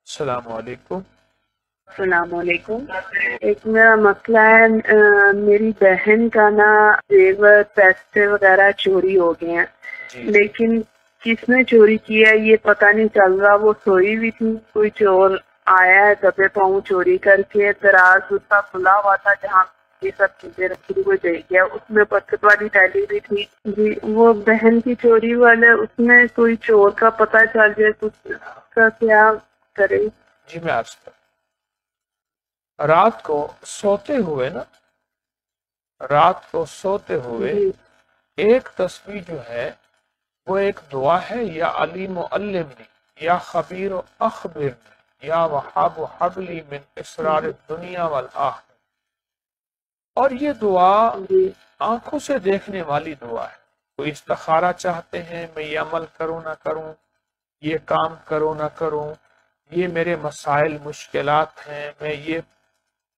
السلام علیکم۔ السلام علیکم۔ ایک میرا مسئلہ ہے، میری بہن کا نا زیور پیسے وغیرہ چوری ہو گئے ہیں، جی لیکن کس نے چوری کیا ہے یہ پتہ نہیں چل رہا۔ وہ سوئی ہوئی تھی، کوئی چور آیا ہے دبے پاؤں چوری کر کے، دراز اس کا کھلا ہوا تھا جہاں یہ سب چیزیں رکھی ہوئی دے گیا، اس میں برکت والی ڈالی ہوئی تھی جی۔ وہ بہن کی چوری والے، اس میں کوئی چور کا پتہ چل جائے تو اس کا کیا کرے؟ جی میں عرض کروں، رات کو سوتے ہوئے نا، رات کو سوتے ہوئے جی ایک تسبیح جو ہے وہ ایک دعا ہے، یا علیم و علمنی، یا خبیر و اخبرنی، یا وہاب و حبلی من اسرار الدنیا والآخرہ۔ اور یہ دعا جی آنکھوں سے دیکھنے والی دعا ہے۔ کوئی استخارہ چاہتے ہیں میں یہ عمل کروں نہ کروں، یہ کام کروں نہ کروں، یہ میرے مسائل مشکلات ہیں، میں یہ،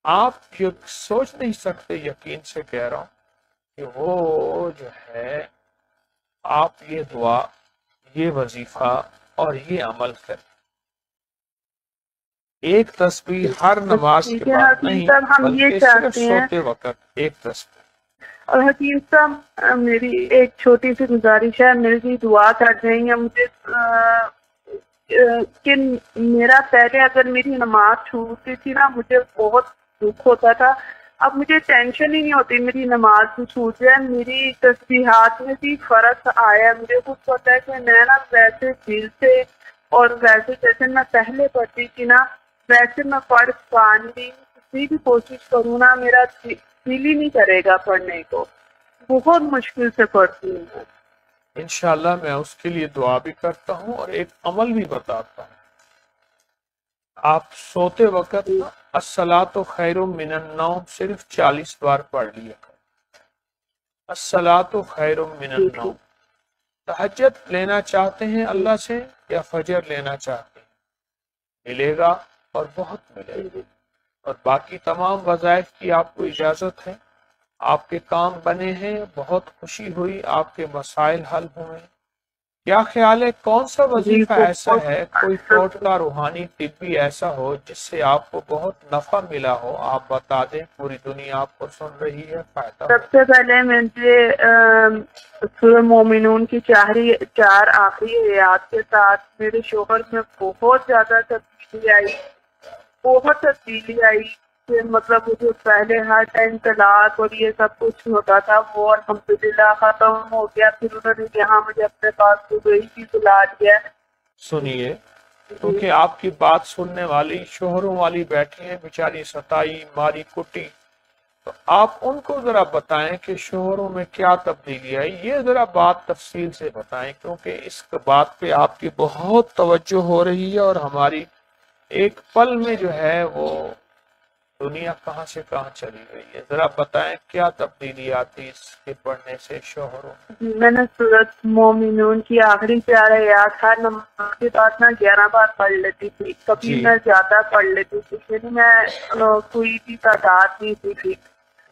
آپ یہ سوچ نہیں سکتے، یقین سے کہہ رہا ہوں کہ وہ جو ہے آپ یہ دعا، یہ وظیفہ اور یہ عمل کریں۔ ایک تسبیح ہر نماز کے ٹھیک ہے بعد حکیم نہیں، صاحب، ہم یہ بلکہ صرف چاہتے ہیں، سوتے وقت ایک تسبیح۔ اور حکیم صاحب میری ایک چھوٹی سی گزارش ہے، میری بھی دعا کر دیں گے مجھے کہ میرا پہلے اگر میری نماز چھوٹتی تھی نا مجھے بہت دکھ ہوتا تھا، اب مجھے ٹینشن ہی نہیں ہوتی میری نماز بھی چھوٹ جائے۔ میری تسبیحات میں بھی فرق آیا ہے، مجھے خود پتا ہے کہ میں نا ویسے دل سے اور ویسے جیسے میں پہلے پڑھتی تھی نا ویسے میں پڑھ پا نہیں، کسی بھی کوشش کروں نا میرا دل ہی نہیں کرے گا پڑھنے کو، بہت مشکل سے پڑھتی ہوں میں۔ انشاءاللہ میں اس کے لیے دعا بھی کرتا ہوں اور ایک عمل بھی بتاتا ہوں۔ آپ سوتے وقت نا الصلاۃ خیر من النوم صرف 40 بار پڑھ لیا کریں۔ الصلاۃ خیر من جی النوم۔ تہجد لینا چاہتے ہیں اللہ سے یا فجر لینا چاہتے ہیں، ملے گا اور بہت ملے گا۔ اور باقی تمام وظائف کی آپ کو اجازت ہے، آپ کے کام بنے ہیں، بہت خوشی ہوئی، آپ کے مسائل حل ہوئے۔ کیا خیال ہے کون سا جی وظیفہ ایسا بہت ہے، کوئی ٹوٹکا روحانی طبی ایسا ہو جس سے آپ کو بہت نفع ملا ہو، آپ بتا دیں، پوری دنیا آپ کو سن رہی ہے، فائدہ ہو۔ سب سے پہلے مجھے سورہ مومنون کی چار آخری آیات کے ساتھ میرے شوہر میں بہت زیادہ تبدیلی آئی، بہت تبدیلی آئی کہ مطلب مجھے پہلے ہر ٹائم طلاق اور یہ سب کچھ ہوتا تھا، وہ الحمدللہ ختم ہو گیا۔ پھر انہوں نے یہاں مجھے اپنے پاس دبئی کی بلا دیا۔ سنیے، جی کیونکہ آپ کی بات سننے والی شوہروں والی بیٹھی ہیں، بیچاری ستائی ماری کٹی، تو آپ ان کو ذرا بتائیں کہ شوہروں میں کیا تبدیلی آئی، یہ ذرا بات تفصیل سے بتائیں، کیونکہ اس بات پہ آپ کی بہت توجہ ہو رہی ہے اور ہماری ایک پل میں جو ہے وہ دنیا کہاں سے کہاں چلی گئی ہے۔ ذرا بتائیں کیا تبدیلی آتی اس کے پڑھنے سے شوہروں میں۔ میں نے سورۃ مومنون کی آخری 4 آیات ہر نماز کے بعد میں 11 بار پڑھ لیتی تھی، کبھی جی میں زیادہ پڑھ لیتی تھی، یعنی میں کوئی بھی تعداد نہیں تھی۔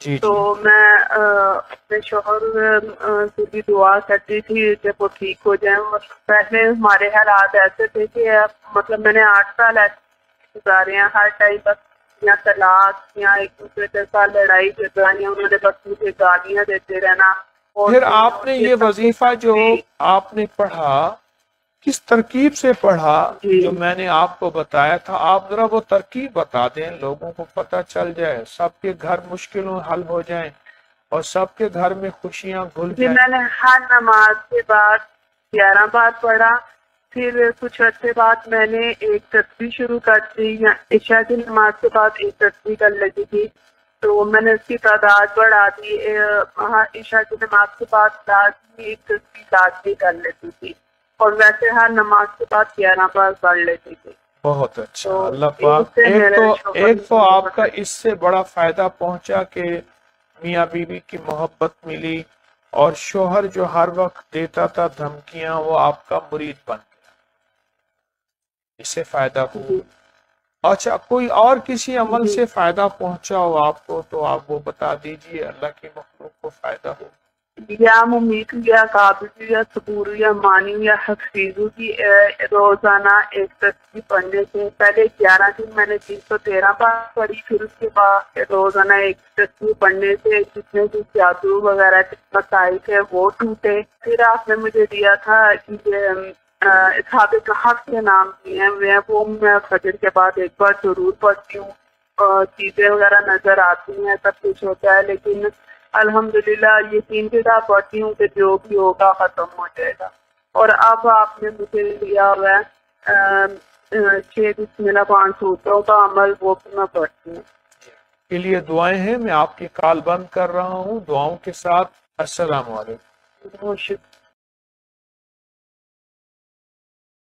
جی تو جی میں اپنے شوہر سے بھی دعا کرتی تھی جب وہ ٹھیک ہو جائیں۔ پہلے ہمارے حالات ایسے تھے کہ مطلب میں نے 8 سال ایسے گزارے ہیں، ہر ٹائم بس یا طلاق یا ایک دوسرے کے ساتھ لڑائی جھگڑا، یا انہوں نے بس مجھے گالیاں دیتے رہنا۔ اور پھر آپ نے یہ وظیفہ جو آپ نے پڑھا کس ترکیب سے پڑھا، جی جو میں نے آپ کو بتایا تھا، آپ ذرا وہ ترکیب بتا دیں، لوگوں کو پتہ چل جائے، سب کے گھر مشکلوں حل ہو جائیں اور سب کے گھر میں خوشیاں گھل جی جائیں۔ میں نے ہر نماز کے بعد 11 بار پڑھا، پھر کچھ عرصے بعد میں نے ایک تسبیح شروع کر دی، یا عشاء کی نماز کے بعد ایک تسبیح کر لیتی تھی، تو میں نے اس کی تعداد بڑھا دی، عشاء کی نماز کے بعد لازمی ایک تسبیح لازمی کر لیتی تھی، اور ویسے ہر نماز کے بعد 11 بار پڑھ لیتی تھی۔ بہت اچھا، تو اللہ اس پاک، سے میرے شوہر ایک تو کو آپ کا اس سے بڑا فائدہ پہنچا کہ میاں بیوی کی محبت ملی، اور شوہر جو ہر وقت دیتا تھا دھمکیاں وہ آپ کا مرید بن گیا، اس سے فائدہ ہو۔ جی اچھا، کوئی اور کسی عمل جی سے فائدہ پہنچا ہو آپ کو تو آپ وہ بتا دیجئے، اللہ کی مخلوق کو فائدہ ہو۔ یا ممیت یا قابض یا صبور یا مانی یا حفیظ کی روزانہ ایک تصویر پڑھنے سے پہلے 11 دن میں نے 313 بار پڑھی، پھر اس کے بعد روزانہ ایک تصویر پڑھنے سے جتنے بھی جادو وغیرہ مسائل تھے وہ ٹوٹے۔ پھر آپ نے مجھے دیا تھا کہ اصحاب کہف کے نام دیے ہیں، وہ میں فجر کے بعد ایک بار ضرور پڑھتی ہوں، چیزیں وغیرہ نظر آتی ہیں، سب کچھ ہوتا ہے، لیکن الحمدللہ یقین کے ساتھ پڑھتی ہوں کہ جو بھی ہوگا ختم ہو جائے گا۔ اور اب آپ نے مجھے دیا ہوا ہے 6 بسم اللہ 5 سورتوں کا عمل، وہ بھی میں پڑھتی ہوں۔ کے لیے دعائیں ہیں۔ میں آپ کی کال بند کر رہا ہوں دعاؤں کے ساتھ۔ السلام علیکم۔ بہت شکریہ۔